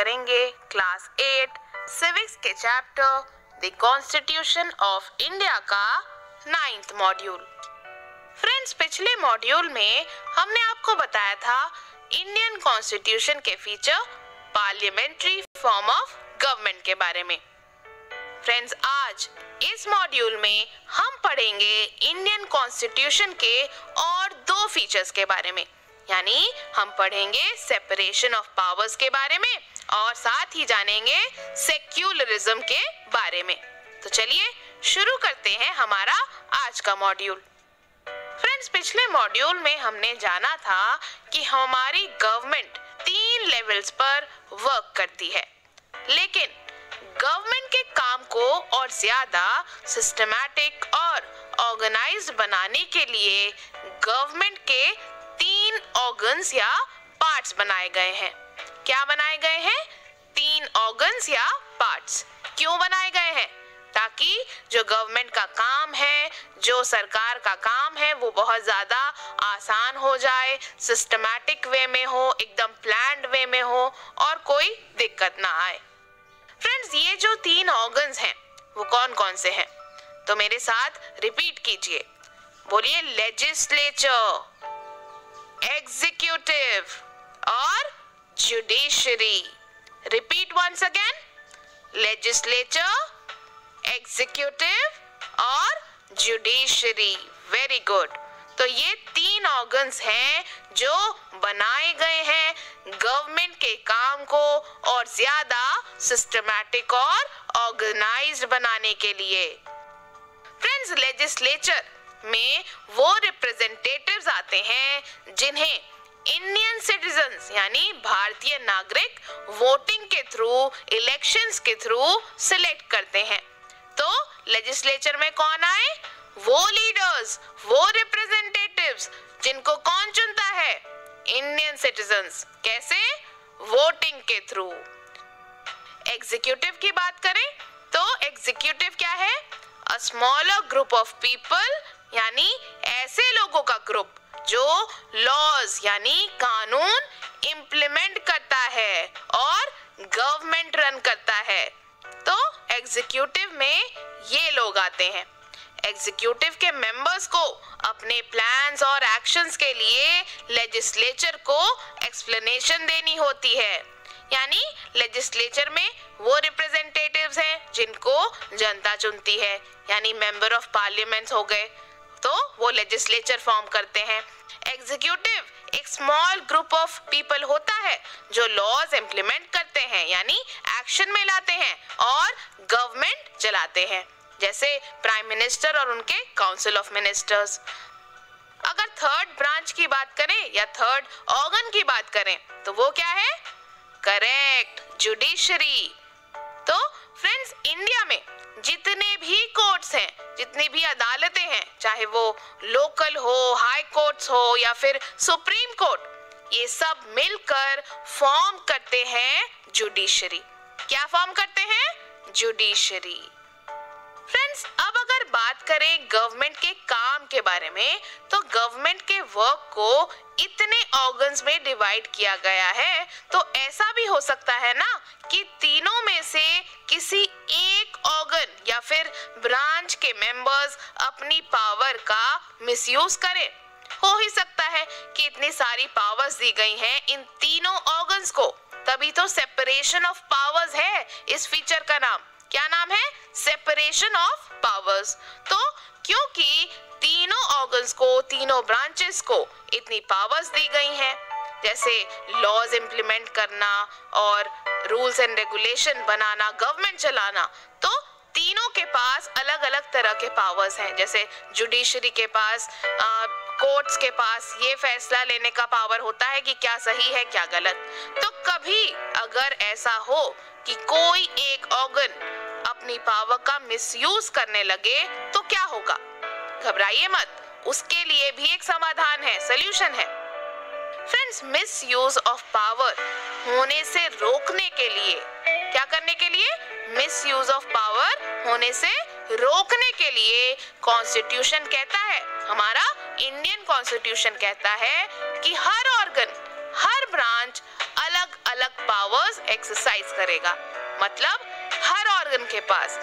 करेंगे class 8 civics के chapter the constitution of India का 9th मॉड्यूल। फ्रेंड्स, पिछले मॉड्यूल में हमने आपको बताया था इंडियन कॉन्स्टिट्यूशन के feature parliamentary form of government के बारे में। फ्रेंड्स, आज इस मॉड्यूल में हम पढ़ेंगे इंडियन कॉन्स्टिट्यूशन के और दो फीचर्स के बारे में, यानी हम पढ़ेंगे सेपरेशन ऑफ पावर्स के बारे में और साथ ही जानेंगे सेक्युलरिज्म के बारे में। तो चलिए शुरू करते हैं हमारा आज का मॉड्यूल। फ्रेंड्स, पिछले मॉड्यूल में हमने जाना था कि हमारी गवर्नमेंट 3 लेवल्स पर वर्क करती है, लेकिन गवर्नमेंट के काम को और ज्यादा सिस्टमैटिक और ऑर्गेनाइज्ड बनाने के लिए गवर्नमेंट के 3 ऑर्गन्स या पार्ट्स बनाए गए हैं। क्या बनाए गए हैं? 3 ऑर्गन्स या पार्ट्स। क्यों बनाए गए हैं? ताकि जो गवर्नमेंट का काम है, जो सरकार का काम है, वो बहुत ज्यादा आसान हो जाए, सिस्टमैटिक वे में हो, एकदम प्लान्ड वे में हो और कोई दिक्कत ना आए। फ्रेंड्स, ये जो 3 ऑर्गन्स हैं वो कौन कौन से हैं? तो मेरे साथ रिपीट कीजिए, बोलिए लेजिस्लेचर, एग्जीक्यूटिव और judiciary. Repeat once again, legislature, executive और जुडिशरी। Very good. तो ये 3 ऑर्गन्स हैं जो बनाए गए हैं गवर्नमेंट के काम को और ज्यादा सिस्टमैटिक और ऑर्गेनाइज्ड बनाने के लिए। फ्रेंड्स, लेजिस्लेचर में वो रिप्रेजेंटेटिव्स आते हैं जिन्हें इंडियन सिटीजन्स यानी भारतीय नागरिक वोटिंग के थ्रू, इलेक्शंस के थ्रू सिलेक्ट करते हैं। तो लेजिस्लेचर में कौन आए? वो लीडर्स, वो रिप्रेजेंटेटिव्स जिनको कौन चुनता है? Indian citizens. कैसे? वोटिंग के थ्रू। एग्जीक्यूटिव की बात करें तो एग्जीक्यूटिव क्या है? A smaller group of people, यानी ऐसे लोगों का ग्रुप जो लॉज यानी कानून इम्प्लीमेंट करता है और गवर्नमेंट रन करता है। तो एग्जीक्यूटिव में ये लोग आते हैं। एग्जीक्यूटिव के मेंबर्स को अपने प्लान्स और एक्शंस के लिए लेजिस्लेचर को एक्सप्लेनेशन देनी होती है, यानी लेजिस्लेचर में वो रिप्रेजेंटेटिव्स हैं जिनको जनता चुनती है, यानी मेंबर ऑफ पार्लियामेंट हो गए, तो वो लेजिस्लेचर फॉर्म करते हैं। एग्जीक्यूटिव एक स्मॉल ग्रुप ऑफ पीपल होता है जो लॉज इम्प्लीमेंट करते हैं, यानी एक्शन में लाते हैं और गवर्नमेंट चलाते हैं, जैसे प्राइम मिनिस्टर और उनके काउंसिल ऑफ मिनिस्टर्स। अगर थर्ड ब्रांच की बात करें या थर्ड ऑर्गन की बात करें तो वो क्या है? Correct, judiciary. तो फ्रेंड्स, इंडिया में जितने भी कोर्ट्स हैं, जितनी भी अदालतें हैं, चाहे वो लोकल हो, हाई कोर्ट्स हो या फिर सुप्रीम कोर्ट, ये सब मिलकर फॉर्म करते हैं जुडिशरी। क्या फॉर्म करते हैं? जुडिशरी। फ्रेंड्स, अब अगर बात करें गवर्नमेंट के काम के बारे में, तो गवर्नमेंट के वर्क को इतने ऑर्गन्स में डिवाइड किया गया है, तो ऐसा भी हो सकता है ना कि तीनों में से किसी एक ऑर्गन या फिर ब्रांच के मेंबर्स अपनी पावर का मिसयूज करें। हो ही सकता है कि इतनी सारी पावर्स दी गई हैं इन तीनों ऑर्गन्स को, तभी तो सेपरेशन ऑफ पावर्स है इस फीचर का नाम। क्या नाम है? Separation of powers. तो क्योंकि तीनों ऑर्गन्स को, तीनों ब्रांचेस को इतनी पावर्स दी गई हैं, जैसे लॉज इम्प्लीमेंट करना और rules and regulation banana, government चलाना, तो तीनों के पास अलग अलग तरह के पावर्स हैं। जैसे जुडिशरी के पास, कोर्ट्स के पास ये फैसला लेने का पावर होता है कि क्या सही है क्या गलत। तो कभी अगर ऐसा हो कि कोई एक ऑर्गन अपनी पावर का मिसयूज करने लगे तो क्या होगा? घबराइए मत, उसके लिए भी एक समाधान है, सॉल्यूशन है। फ्रेंड्स, मिसयूज ऑफ पावर होने से रोकने के लिए, क्या करने के लिए? मिसयूज ऑफ पावर होने से रोकने के लिए कॉन्स्टिट्यूशन कहता है, हमारा इंडियन कॉन्स्टिट्यूशन कहता है कि हर ऑर्गन, हर ब्रांच अलग अलग पावर्स एक्सरसाइज करेगा। मतलब हर ऑर्गन के पास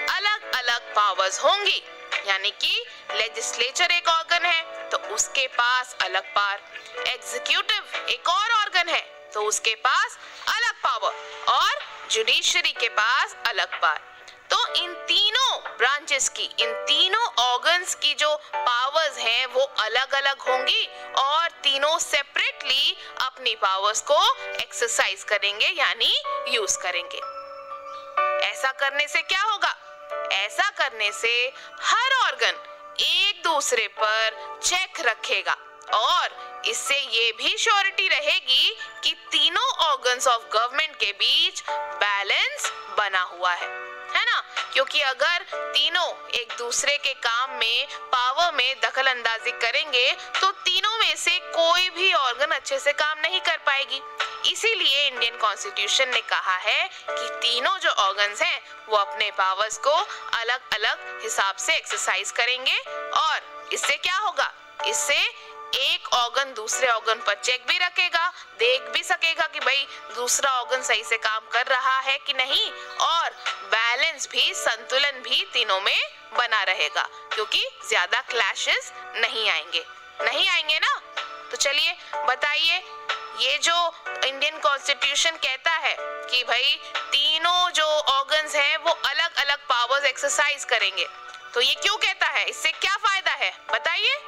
अलग अलग पावर्स होंगी, यानी कि लेजिस्लेचर एक ऑर्गन है तो उसके पास अलग पावर, एग्जीक्यूटिव एक और ऑर्गन है तो उसके पास अलग पावर, और जुडिशरी के पास अलग पावर। तो इन तीनों ब्रांचेस की, इन तीनों ऑर्गन्स की जो पावर्स हैं वो अलग अलग होंगी और तीनों सेपरेटली अपनी पावर्स को एक्सरसाइज करेंगे, यानी यूज करेंगे। ऐसा करने से क्या होगा? ऐसा करने से हर ऑर्गन एक दूसरे पर चेक रखेगा और इससे ये भी श्योरिटी रहेगी कि तीनों ऑर्गन्स ऑफ गवर्नमेंट के बीच बैलेंस बना हुआ है ना? क्योंकि अगर तीनों एक दूसरे के काम में, पावर में दखल अंदाजी करेंगे तो तीनों में से कोई भी ऑर्गन अच्छे से काम नहीं कर पाएगी। इसीलिए इंडियन कॉन्स्टिट्यूशन ने कहा है कि तीनों जो ऑर्गन्स हैं वो अपने पावर्स को अलग अलग हिसाब से एक्सरसाइज करेंगे और इससे क्या होगा? इससे एक ऑर्गन दूसरे ऑर्गन पर चेक भी रखेगा, देख भी सकेगा कि भाई दूसरा ऑर्गन सही से काम कर रहा है कि नहीं, और बैलेंस भी, संतुलन भी तीनों में बना रहेगा, क्योंकि ज्यादा क्लैशेस नहीं आएंगे ना। तो चलिए बताइए, ये जो इंडियन कॉन्स्टिट्यूशन कहता है कि भाई तीनों जो ऑर्गन्स हैं वो अलग अलग पावर्स एक्सरसाइज करेंगे, तो ये क्यों कहता है? इससे क्या फायदा है बताइए?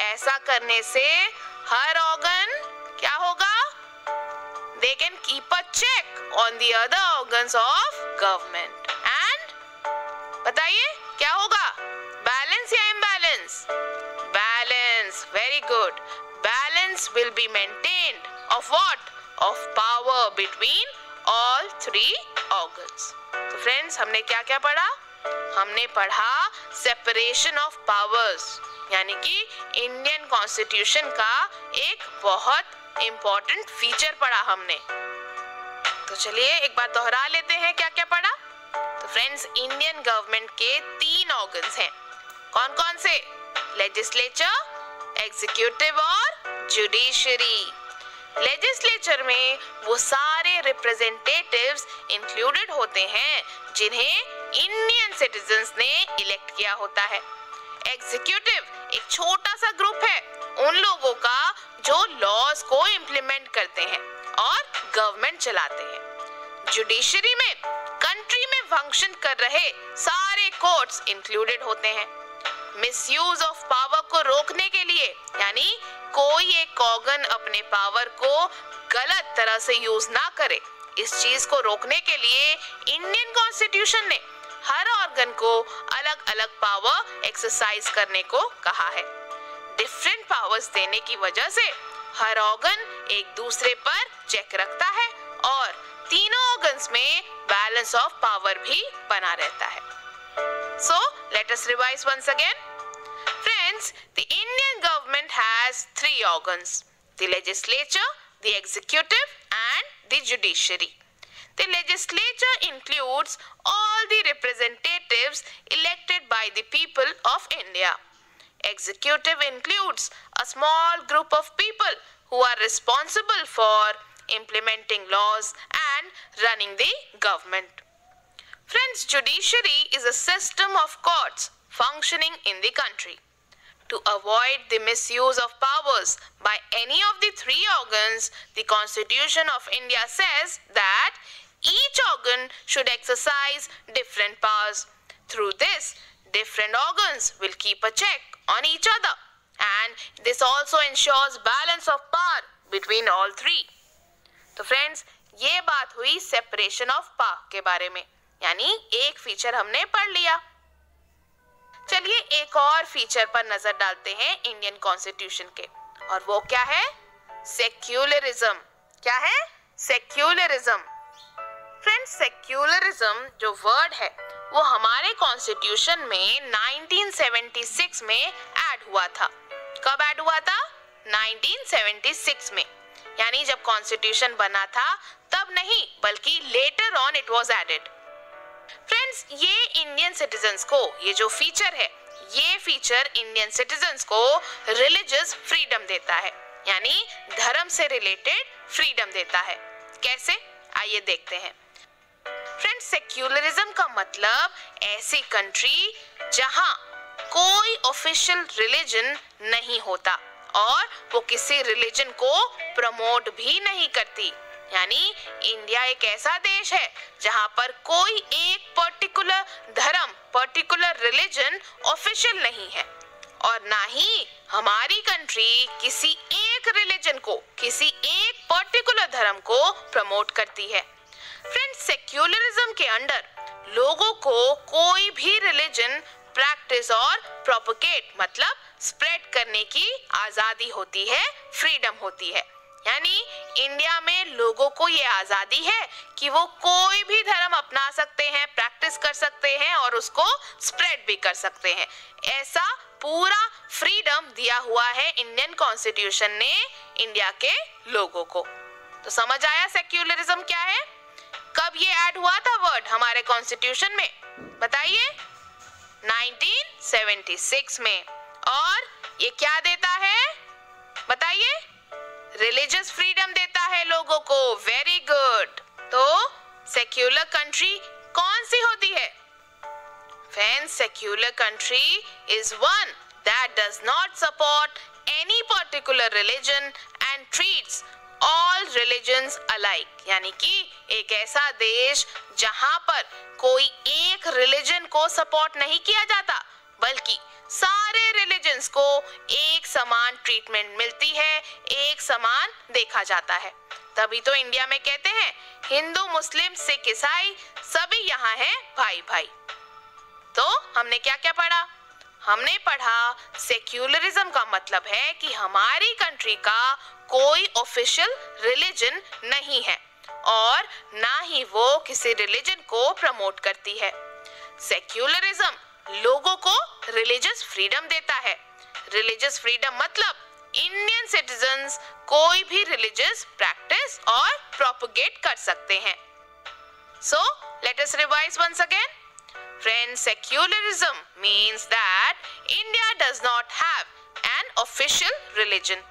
ऐसा करने से हर ऑर्गन क्या होगा? They can keep a check on the other organs of government. And बताइए क्या होगा? बैलेंस या imbalance? Balance, very good. Balance will be maintained of what? Of power between all three organs. तो फ्रेंड्स, हमने क्या क्या पढ़ा? हमने पढ़ा सेपरेशन ऑफ पावर्स, यानी कि इंडियन कॉन्स्टिट्यूशन का एक बहुत इंपॉर्टेंट फीचर पढ़ा हमने। तो चलिए एक बार दोहरा लेते हैं क्या क्या पढ़ा। तो फ्रेंड्स, इंडियन गवर्नमेंट के 3 ऑर्गन्स हैं। कौन कौन से? लेजिस्लेचर, एग्जीक्यूटिव और जुडिशरी। लेजिस्लेचर में वो सारे रिप्रेजेंटेटिव्स इंक्लूडेड होते हैं जिन्हें इंडियन सिटीजन्स ने इलेक्ट किया होता है। एग्जीक्यूटिव एक छोटा सा ग्रुप है उन लोगों का जो लॉज को इम्प्लीमेंट करते हैं और गवर्नमेंट चलाते हैं। जुडिशरी में कंट्री में फंक्शन कर रहे सारे कोर्ट्स इंक्लूडेड होते हैं। मिसयूज ऑफ पावर को रोकने के लिए, यानी कोई एक ऑर्गन अपने पावर को गलत तरह से यूज ना करे, इस चीज को रोकने के लिए इंडियन कॉन्स्टिट्यूशन ने हर ऑर्गन को अलग अलग पावर एक्सरसाइज करने को कहा है। डिफरेंट पावर्स देने की वजह से हर ऑर्गन एक दूसरे पर चेक रखता है और तीनों ऑर्गन्स में बैलेंस ऑफ पावर भी बना रहता है। So let us revise once again. Friends, the Indian government has 3 organs: the legislature, the executive and the judiciary. The legislature includes all the representatives elected by the people of India. Executive includes a small group of people who are responsible for implementing laws and running the government. Friends, judiciary is a system of courts functioning in the country. To avoid the misuse of powers by any of the 3 organs, the Constitution of India says that each organ should exercise different powers. Through this, different organs will keep a check on each other, and this also ensures balance of power between all 3. तो friends, ये बात हुई separation of power के बारे में, यानी एक feature हमने पढ़ लिया। चलिए एक और फीचर पर नजर डालते हैं इंडियन कॉन्स्टिट्यूशन के, और वो क्या है? सेक्युलरिज्म। क्या है? सेक्युलरिज्म। फ्रेंड्स, सेक्युलरिज्म जो वर्ड है वो हमारे कॉन्स्टिट्यूशन में 1976 में ऐड हुआ था। कब ऐड हुआ था? 1976 में, यानी जब कॉन्स्टिट्यूशन बना था तब नहीं, बल्कि later on it was added. Friends, ये इंडियन सिटीजन्स को, ये जो फीचर है, ये फीचर इंडियन सिटीजन्स को रिलीजियस फ्रीडम देता है, यानी धर्म से रिलेटेड फ्रीडम देता है। कैसे? आइए देखते हैं। फ्रेंड्स, सेक्युलरिज्म का मतलब ऐसी कंट्री जहां कोई ऑफिशियल रिलीजन नहीं होता और वो किसी रिलीजन को प्रमोट भी नहीं करती। यानी इंडिया एक ऐसा देश है जहां पर कोई एक पर्टिकुलर धर्म, पर्टिकुलर रिलीजन ऑफिशियल नहीं है और ना ही हमारी कंट्री किसी एक रिलीजन को, किसी एक पर्टिकुलर धर्म को प्रमोट करती है। फ्रेंड्स, सेक्युलरिज्म के अंडर लोगों को कोई भी रिलीजन प्रैक्टिस और प्रोपगेट मतलब स्प्रेड करने की आजादी होती है, फ्रीडम होती है। यानी इंडिया में लोगों को ये आजादी है कि वो कोई भी धर्म अपना सकते हैं, प्रैक्टिस कर सकते हैं और उसको स्प्रेड भी कर सकते हैं। ऐसा पूरा फ्रीडम दिया हुआ है इंडियन कॉन्स्टिट्यूशन ने इंडिया के लोगों को। तो समझ आया सेक्युलरिज्म क्या है? कब ये ऐड हुआ था वर्ड हमारे कॉन्स्टिट्यूशन में? बताइए। 1976 में। और ये क्या देता है? बताइए। रिलीजियस फ्रीडम देता है लोगों को। Very good. तो सेक्युलर कंट्री कौन सी होती है? Friends, secular country is one that does not support any particular religion and treats all religions alike. यानी कि एक ऐसा देश जहां पर कोई एक रिलीजन को सपोर्ट नहीं किया जाता बल्कि सारे रिलीजन्स को एक समान ट्रीटमेंट मिलती है, एक समान देखा जाता है। तभी तो इंडिया में कहते हैं हिंदू, मुस्लिम, सिख, ईसाई सभी यहाँ हैं भाई भाई। तो हमने क्या क्या पढ़ा? हमने पढ़ा सेक्युलरिज्म का मतलब है कि हमारी कंट्री का कोई ऑफिशियल रिलीजन नहीं है और ना ही वो किसी रिलीजन को प्रमोट करती है। सेक्युलरिज्म लोगों को रिलीजियस फ्रीडम देता है। रिलीजियस फ्रीडम मतलब इंडियन सिटीजन्स कोई भी रिलीजियस प्रैक्टिस और प्रोपगेट कर सकते हैं। So let us revise once again. Friends, secularism means that India does not have an official religion.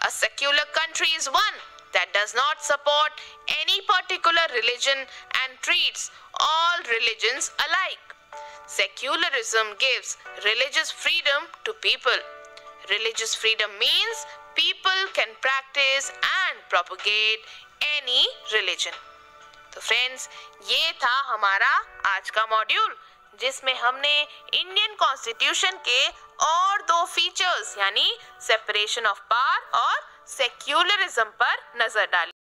A secular country is one that does not support any particular religion and treats all religions alike. Secularism gives religious freedom to people. Religious freedom means people can practice and propagate any religion. तो friends, ये था हमारा आज का module जिसमें हमने Indian constitution के और दो फीचर्स यानी सेपरेशन ऑफ पावर और सेक्युलरिज्म पर नजर डाली।